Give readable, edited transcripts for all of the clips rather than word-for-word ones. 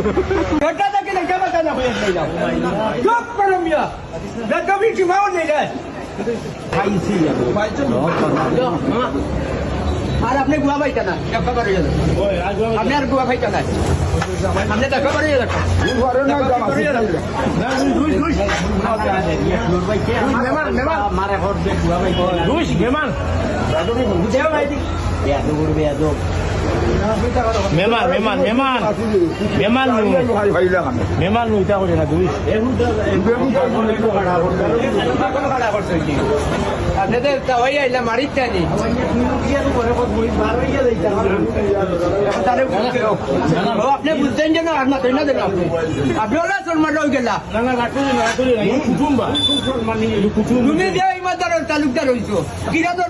घटना था कि नहीं क्या बताना हुआ नहीं जाओ चुप करो मियां मैं कभी चिमाओ नहीं जाए भाई सी है भाई चलो আর আপনি গুয়া ভাই কেনা খবর হয়ে যাবে আপনি আর গুয়া ভাই কেনা আপনি তো খবর হয়ে যাবে মেমান মেমান মারে হট দে গুয়া ভাই দুইশ মেমান বুঝাও ভাই এত করবে এত মেমান মেমান মেমান মেমান মেমান উইটা করে না দুইশ আপনাদের তাই আইলা মারিতে নি আপনি বুঝতেন যে না আপনার তৈরি না দেন আপনি ওলা সলমান রয়ে গেলা তুমি যে ইমানদার তালুকদার হইছো কিরা তোর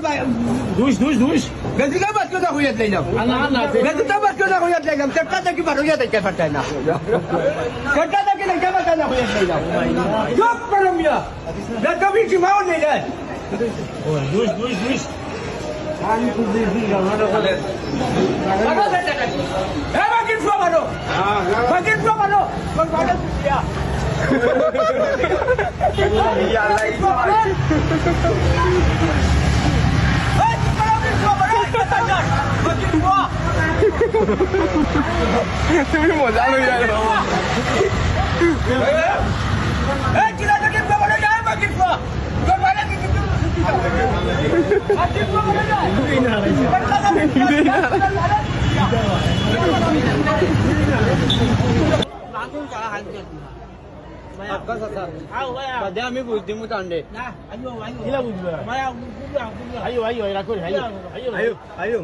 দুইশ দুইশ দুইশ বেদিকা বাদ কথা হইয়া দিলাম বেদিকা বাদ কথা হইয়া দিলাম চেষ্টা থেকে বার হইয়া দেখতে পারতাই না চেষ্টা থেকে দেখতে পারতাই না হইয়া দিলাম চুপ করো মিয়া না কবি চিমাও নেই যায় দুইশ দুইশ দুইশ আমি তো দেখি আমারও বলে আগা বেটা কাটি এ বাকি ফ্লো মারো বাকি ফ্লো মারো কোন বাটা দিয়া ইয়া লাই তুমি মজা লই যাও এ কিলা থেকে বড় যায় বাকি ফ্লো কোন বাটা কি বাকি ফ্লো বড় যায় লাগুন করা হাল আমি বুঝতে মুতান্ডে আইও আইও